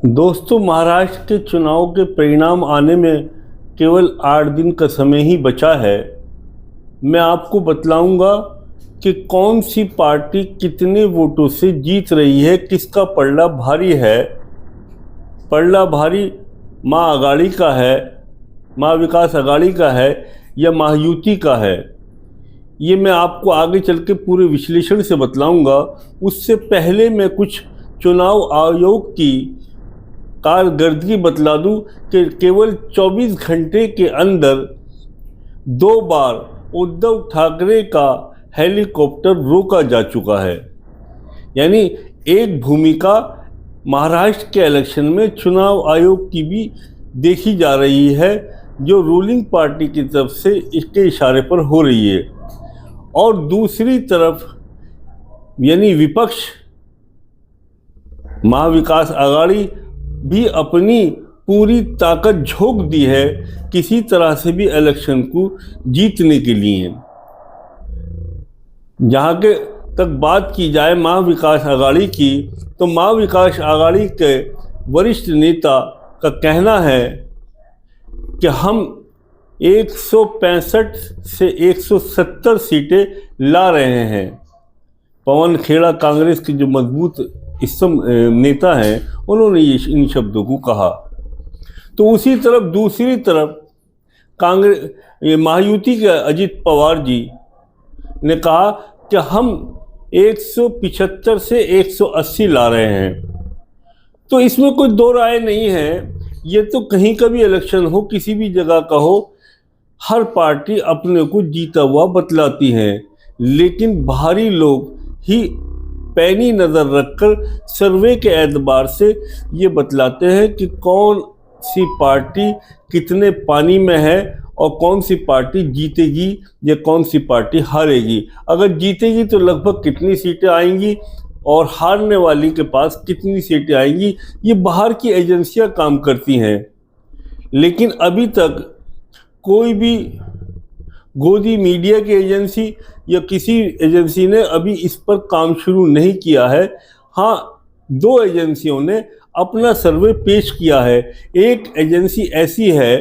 दोस्तों, महाराष्ट्र के चुनाव के परिणाम आने में केवल 8 दिन का समय ही बचा है। मैं आपको बतलाऊंगा कि कौन सी पार्टी कितने वोटों से जीत रही है, किसका पलड़ा भारी है। पलड़ा भारी महाआघाड़ी का है, महाविकास आघाड़ी का है या महायुति का है। ये मैं आपको आगे चल के पूरे विश्लेषण से बतलाऊंगा। उससे पहले मैं कुछ चुनाव आयोग की कारकर्दगी बतला दूं कि केवल 24 घंटे के अंदर 2 बार उद्धव ठाकरे का हेलीकॉप्टर रोका जा चुका है। यानी एक भूमिका महाराष्ट्र के इलेक्शन में चुनाव आयोग की भी देखी जा रही है, जो रूलिंग पार्टी की तरफ से इसके इशारे पर हो रही है। और दूसरी तरफ यानी विपक्ष महाविकास आघाड़ी भी अपनी पूरी ताकत झोंक दी है किसी तरह से भी इलेक्शन को जीतने के लिए। जहाँ के तक बात की जाए महाविकास आघाड़ी की, तो महाविकास आघाड़ी के वरिष्ठ नेता का कहना है कि हम 165 से 170 सीटें ला रहे हैं। पवन खेड़ा कांग्रेस के जो मजबूत इस नेता हैं, उन्होंने इन शब्दों को कहा। तो उसी तरफ दूसरी तरफ कांग्रेस महायुति के अजित पवार जी ने कहा कि हम 175 से 180 ला रहे हैं। तो इसमें कोई दो राय नहीं है। ये तो कहीं का भी इलेक्शन हो, किसी भी जगह का हो, हर पार्टी अपने को जीता हुआ बतलाती है, लेकिन बाहरी लोग ही पैनी नज़र रखकर सर्वे के एतबार से ये बतलाते हैं कि कौन सी पार्टी कितने पानी में है और कौन सी पार्टी जीतेगी या कौन सी पार्टी हारेगी। अगर जीतेगी तो लगभग कितनी सीटें आएंगी और हारने वाली के पास कितनी सीटें आएंगी, ये बाहर की एजेंसियां काम करती हैं। लेकिन अभी तक कोई भी गोदी मीडिया की एजेंसी या किसी एजेंसी ने अभी इस पर काम शुरू नहीं किया है। हाँ, 2 एजेंसियों ने अपना सर्वे पेश किया है। एक एजेंसी ऐसी है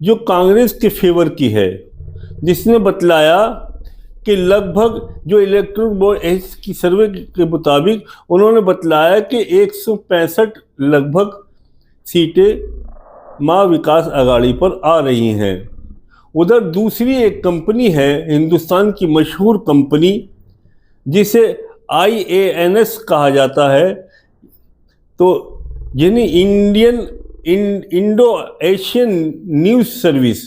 जो कांग्रेस के फेवर की है, जिसने बतलाया कि लगभग जो इलेक्ट्रल बोर्ड की सर्वे के मुताबिक उन्होंने बतलाया कि 165 लगभग सीटें महाविकास आघाड़ी पर आ रही हैं। उधर दूसरी एक कंपनी है, हिंदुस्तान की मशहूर कंपनी जिसे IANS कहा जाता है, तो यानी इंडो एशियन न्यूज़ सर्विस,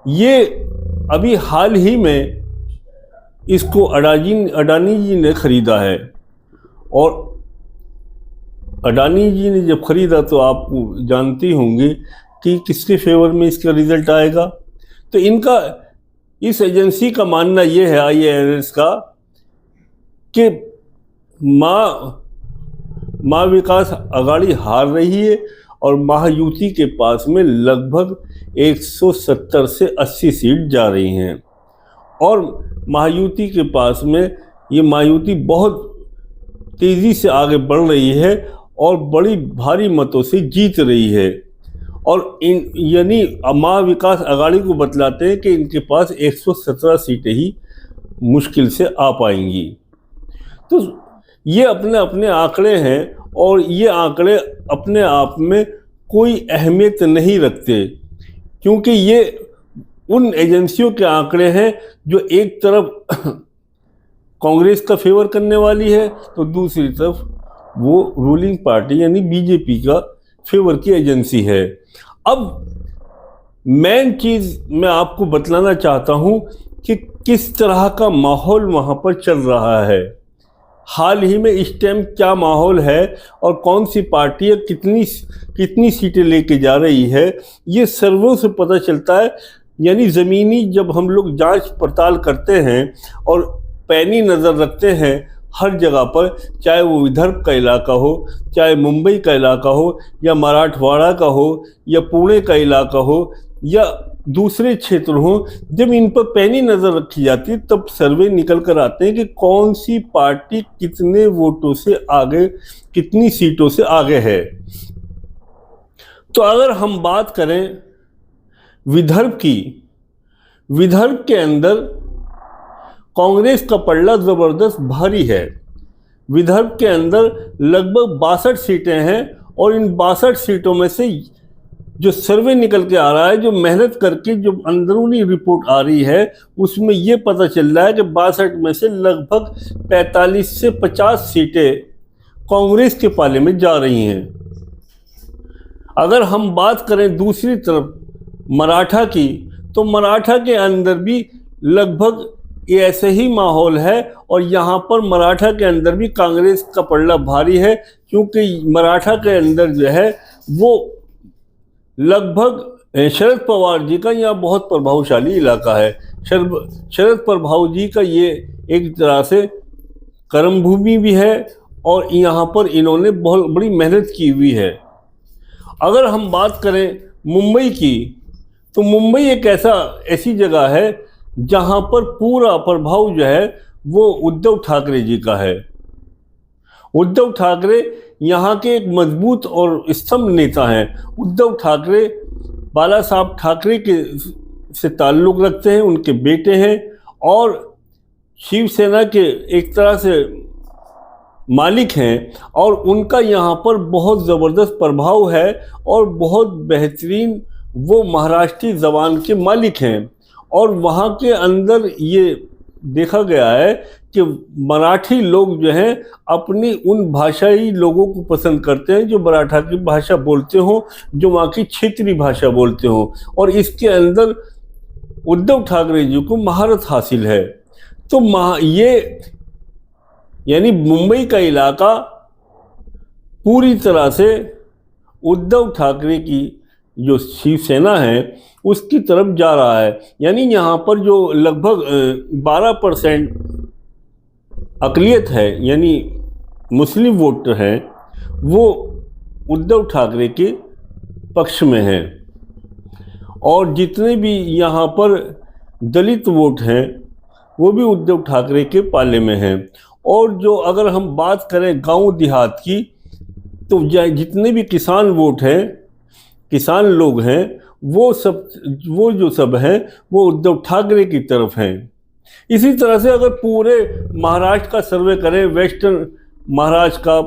ये अभी हाल ही में इसको अडानी जी ने ख़रीदा है। और अडानी जी ने जब ख़रीदा तो आप जानते होंगे कि किसके फेवर में इसका रिज़ल्ट आएगा। तो इनका इस एजेंसी का मानना ये है, IANS का, कि महाविकास आघाड़ी हार रही है और महायुति के पास में लगभग 170 से 80 सीट जा रही हैं। और महायुति के पास में ये महायुति बहुत तेज़ी से आगे बढ़ रही है और बड़ी भारी मतों से जीत रही है। और यानी महाविकास आघाड़ी को बतलाते हैं कि इनके पास 117 सीटें ही मुश्किल से आ पाएंगी। तो ये अपने अपने आंकड़े हैं और ये आंकड़े अपने आप में कोई अहमियत नहीं रखते, क्योंकि ये उन एजेंसियों के आंकड़े हैं जो एक तरफ कांग्रेस का फेवर करने वाली है तो दूसरी तरफ वो रूलिंग पार्टी यानी बीजेपी का फेवर की एजेंसी है। अब मेन चीज़ मैं आपको बतलाना चाहता हूँ कि किस तरह का माहौल वहाँ पर चल रहा है। हाल ही में इस टाइम क्या माहौल है और कौन सी पार्टी कितनी सीटें लेके जा रही है, ये सर्वे से पता चलता है। यानी ज़मीनी जब हम लोग जांच पड़ताल करते हैं और पैनी नज़र रखते हैं हर जगह पर, चाहे वो विदर्भ का इलाका हो, चाहे मुंबई का इलाका हो, या मराठवाड़ा का हो, या पुणे का इलाका हो, या दूसरे क्षेत्र हों, जब इन पर पैनी नजर रखी जाती है तब सर्वे निकल कर आते हैं कि कौन सी पार्टी कितने वोटों से आगे, कितनी सीटों से आगे है। तो अगर हम बात करें विदर्भ की, विदर्भ के अंदर कांग्रेस का पलड़ा जबरदस्त भारी है। विदर्भ के अंदर लगभग 62 सीटें हैं और इन 62 सीटों में से जो सर्वे निकल के आ रहा है, जो मेहनत करके जो अंदरूनी रिपोर्ट आ रही है, उसमें ये पता चल रहा है कि 62 में से लगभग 45 से 50 सीटें कांग्रेस के पाले में जा रही हैं। अगर हम बात करें दूसरी तरफ मराठा की, तो मराठा के अंदर भी लगभग ऐसे ही माहौल है और यहाँ पर मराठा के अंदर भी कांग्रेस का पलड़ा भारी है, क्योंकि मराठा के अंदर जो है वो लगभग शरद पवार जी का यहाँ बहुत प्रभावशाली इलाका है। शरद पवार जी का ये एक तरह से कर्म भूमि भी है और यहाँ पर इन्होंने बहुत बड़ी मेहनत की हुई है। अगर हम बात करें मुंबई की, तो मुंबई एक ऐसी जगह है जहाँ पर पूरा प्रभाव जो है वो उद्धव ठाकरे जी का है। उद्धव ठाकरे यहाँ के एक मजबूत और स्तंभ नेता हैं। उद्धव ठाकरे बाला साहब ठाकरे के से ताल्लुक़ रखते हैं, उनके बेटे हैं और शिवसेना के एक तरह से मालिक हैं और उनका यहाँ पर बहुत ज़बरदस्त प्रभाव है और बहुत बेहतरीन वो महाराष्ट्री ज़बान के मालिक हैं। और वहाँ के अंदर ये देखा गया है कि मराठी लोग जो हैं अपनी उन भाषाई लोगों को पसंद करते हैं जो मराठा की भाषा बोलते हों, जो वहाँ की क्षेत्रीय भाषा बोलते हों, और इसके अंदर उद्धव ठाकरे जी को महारत हासिल है। तो ये यानी मुंबई का इलाका पूरी तरह से उद्धव ठाकरे की जो शिवसेना है उसकी तरफ जा रहा है। यानी यहाँ पर जो लगभग 12% अक़लियत है, यानी मुस्लिम वोटर हैं, वो उद्धव ठाकरे के पक्ष में हैं और जितने भी यहाँ पर दलित वोट हैं वो भी उद्धव ठाकरे के पाले में हैं। और जो अगर हम बात करें गांव देहात की, तो जितने भी किसान वोट हैं, किसान लोग हैं, वो जो सब हैं वो उद्धव ठाकरे की तरफ हैं। इसी तरह से अगर पूरे महाराष्ट्र का सर्वे करें, वेस्टर्न महाराष्ट्र का,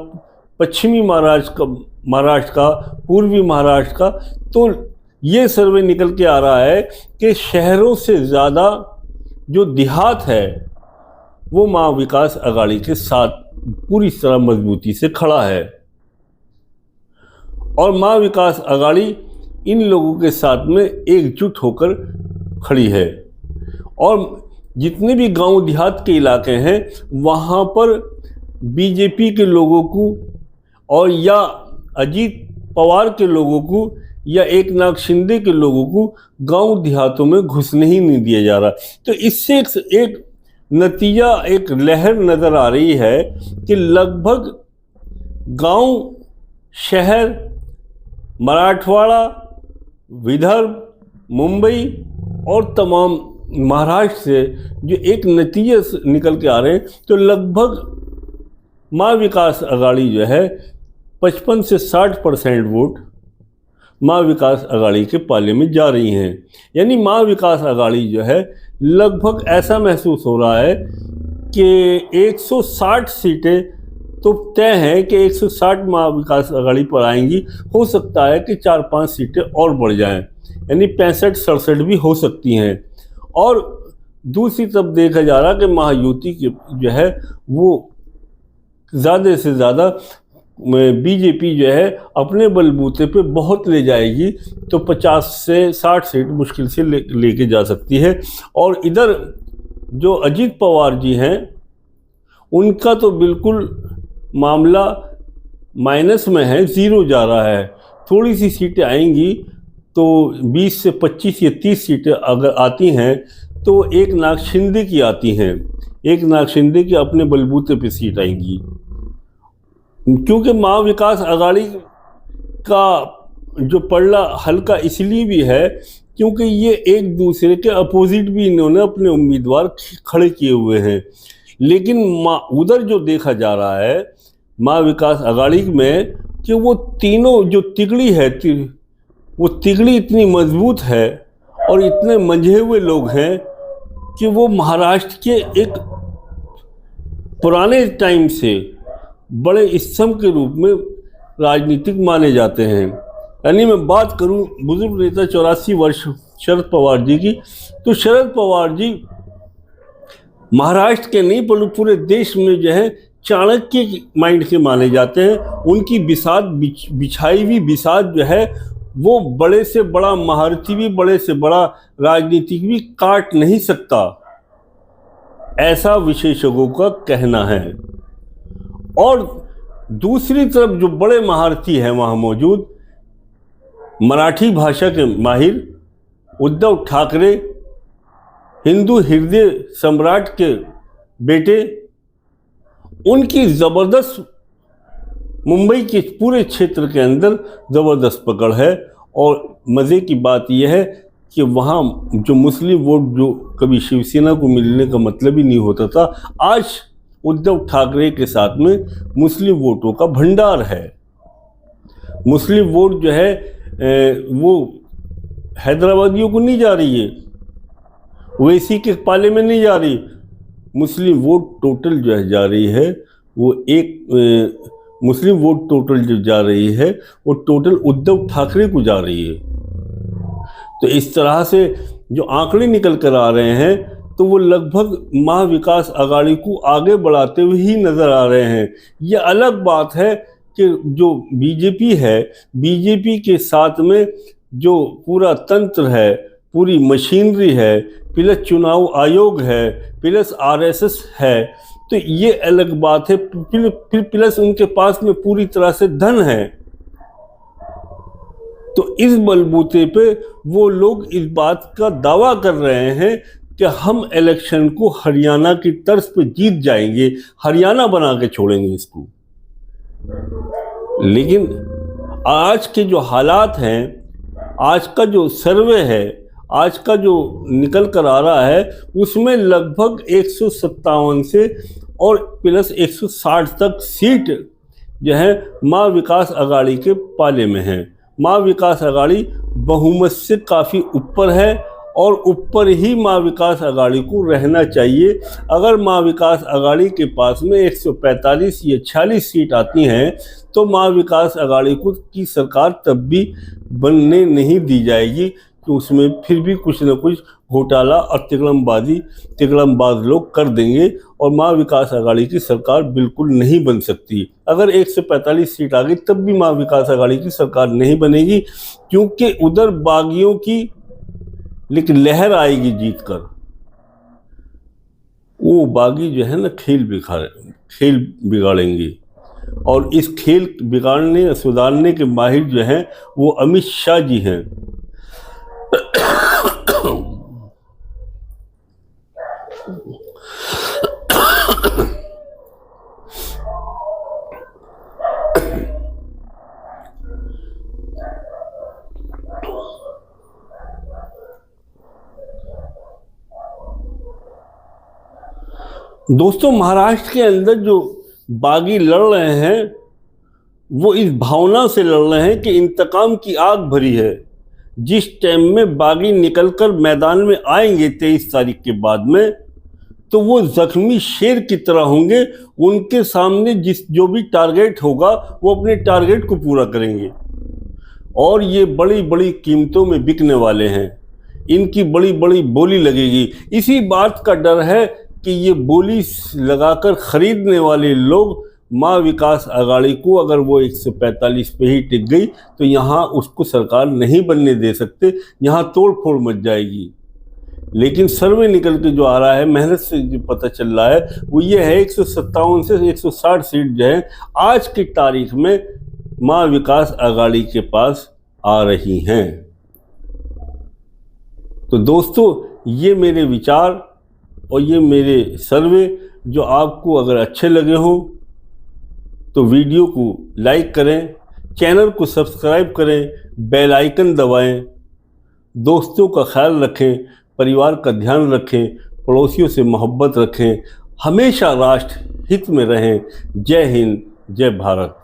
पश्चिमी महाराष्ट्र का, पूर्वी महाराष्ट्र का, तो ये सर्वे निकल के आ रहा है कि शहरों से ज़्यादा जो देहात है वो महा विकास अघाड़ी के साथ पूरी तरह मजबूती से खड़ा है और महा विकास अघाड़ी इन लोगों के साथ में एकजुट होकर खड़ी है। और जितने भी गांव देहात के इलाके हैं वहाँ पर बीजेपी के लोगों को और या अजीत पवार के लोगों को या एकनाथ शिंदे के लोगों को गांव देहातों में घुसने ही नहीं दिया जा रहा। तो इससे एक नतीजा, एक लहर नज़र आ रही है कि लगभग गांव, शहर, मराठवाड़ा, विदर्भ, मुंबई और तमाम महाराष्ट्र से जो एक नतीजे निकल के आ रहे हैं, तो लगभग महा विकास अघाड़ी जो है 55 से 60% वोट महा विकास अघाड़ी के पाले में जा रही हैं। यानी महा विकास अघाड़ी जो है लगभग ऐसा महसूस हो रहा है कि 160 सीटें तो तय है कि 160 महा विकास अघाड़ी पर आएंगी। हो सकता है कि 4-5 सीटें और बढ़ जाएं, यानी 65-67 भी हो सकती हैं। और दूसरी तरफ देखा जा रहा कि महायुति की जो है वो ज़्यादा से ज़्यादा बीजेपी जो है अपने बलबूते पे बहुत ले जाएगी, तो 50 से 60 सीट मुश्किल से लेके जा सकती है। और इधर जो अजीत पवार जी हैं उनका तो बिल्कुल मामला माइनस में है, ज़ीरो जा रहा है। थोड़ी सी सीटें आएंगी तो 20 से 25 या 30 सीटें अगर आती हैं तो एकनाथ शिंदे की आती हैं, एकनाथ शिंदे की अपने बलबूते पे सीट आएंगी। क्योंकि महा विकास अघाड़ी का जो पलड़ा हल्का इसलिए भी है क्योंकि ये एक दूसरे के अपोजिट भी इन्होंने अपने उम्मीदवार खड़े किए हुए हैं। लेकिन उधर जो देखा जा रहा है माँ विकास आघाड़ी में कि वो तीनों जो तिगड़ी है वो तिगड़ी इतनी मजबूत है और इतने मंझे हुए लोग हैं कि वो महाराष्ट्र के एक पुराने टाइम से बड़े स्तंभ के रूप में राजनीतिक माने जाते हैं। यानी मैं बात करूं बुजुर्ग नेता 84 वर्ष शरद पवार जी की, तो शरद पवार जी महाराष्ट्र के नहीं पर पूरे देश में जो है चाणक्य माइंड के माने जाते हैं। उनकी बिसात बिछाई हुई बिसात जो है वो बड़े से बड़ा महारथी भी, बड़े से बड़ा राजनीतिक भी काट नहीं सकता, ऐसा विशेषज्ञों का कहना है। और दूसरी तरफ जो बड़े महारथी हैं वहाँ मौजूद, मराठी भाषा के माहिर उद्धव ठाकरे, हिंदू हृदय सम्राट के बेटे, उनकी ज़बरदस्त मुंबई के पूरे क्षेत्र के अंदर ज़बरदस्त पकड़ है। और मज़े की बात यह है कि वहाँ जो मुस्लिम वोट जो कभी शिवसेना को मिलने का मतलब ही नहीं होता था, आज उद्धव ठाकरे के साथ में मुस्लिम वोटों का भंडार है। मुस्लिम वोट जो है वो हैदराबादियों को नहीं जा रही है, ओवैसी के पाले में नहीं जा रही। मुस्लिम वोट टोटल जो है जा रही है वो मुस्लिम वोट टोटल जो जा रही है वो टोटल उद्धव ठाकरे को जा रही है। तो इस तरह से जो आंकड़े निकल कर आ रहे हैं तो वो लगभग महा विकास आघाड़ी को आगे बढ़ाते हुए ही नज़र आ रहे हैं। ये अलग बात है कि जो बीजेपी है, बीजेपी के साथ में जो पूरा तंत्र है, पूरी मशीनरी है, प्लस चुनाव आयोग है, प्लस आरएसएस है, तो ये अलग बात है। फिर प्लस उनके पास में पूरी तरह से धन है। तो इस बलबूते पे वो लोग इस बात का दावा कर रहे हैं कि हम इलेक्शन को हरियाणा की तर्ज पे जीत जाएंगे, हरियाणा बना के छोड़ेंगे इसको। लेकिन आज के जो हालात हैं, आज का जो सर्वे है, आज का जो निकल कर आ रहा है, उसमें लगभग 157 से और प्लस 160 तक सीट जो है माँ विकास आघाड़ी के पाले में है। माँ विकास आघाड़ी बहुमत से काफ़ी ऊपर है और ऊपर ही माँ विकास आघाड़ी को रहना चाहिए। अगर माँ विकास आघाड़ी के पास में 145 या 46 सीट आती हैं तो माँ विकास आघाड़ी को की सरकार तब भी बनने नहीं दी जाएगी, कि उसमें फिर भी कुछ न कुछ घोटाला और तिगड़मबाज लोग कर देंगे और माँ विकास आघाड़ी की सरकार बिल्कुल नहीं बन सकती। अगर 145 सीट आ गई तब भी माँ विकास आघाड़ी की सरकार नहीं बनेगी, क्योंकि उधर बागियों की लेकिन लहर आएगी जीत कर। वो बागी जो है ना खेल बिगाड़ेंगे, और इस खेल बिगाड़ने सुधारने के माहिर जो हैं वो अमित शाह जी हैं। दोस्तों, महाराष्ट्र के अंदर जो बागी लड़ रहे हैं वो इस भावना से लड़ रहे हैं कि इंतकाम की आग भरी है। जिस टाइम में बागी निकलकर मैदान में आएंगे 23 तारीख के बाद में, तो वो जख्मी शेर की तरह होंगे। उनके सामने जो भी टारगेट होगा वो अपने टारगेट को पूरा करेंगे, और ये बड़ी बड़ी कीमतों में बिकने वाले हैं। इनकी बड़ी बड़ी बोली लगेगी। इसी बात का डर है कि ये बोली लगाकर खरीदने वाले लोग माँ विकास आघाड़ी को, अगर वो 145 पे ही टिक गई तो यहाँ उसको सरकार नहीं बनने दे सकते, यहाँ तोड़ फोड़ मच जाएगी। लेकिन सर्वे निकल के जो आ रहा है, मेहनत से जो पता चल रहा है वो ये है 157 से 160 सीट जो है आज की तारीख में माँ विकास आघाड़ी के पास आ रही हैं। तो दोस्तों, ये मेरे विचार और ये मेरे सर्वे जो आपको अगर अच्छे लगे हों तो वीडियो को लाइक करें, चैनल को सब्सक्राइब करें, बेल आइकन दबाएं, दोस्तों का ख्याल रखें, परिवार का ध्यान रखें, पड़ोसियों से मोहब्बत रखें, हमेशा राष्ट्र हित में रहें। जय हिंद, जय भारत।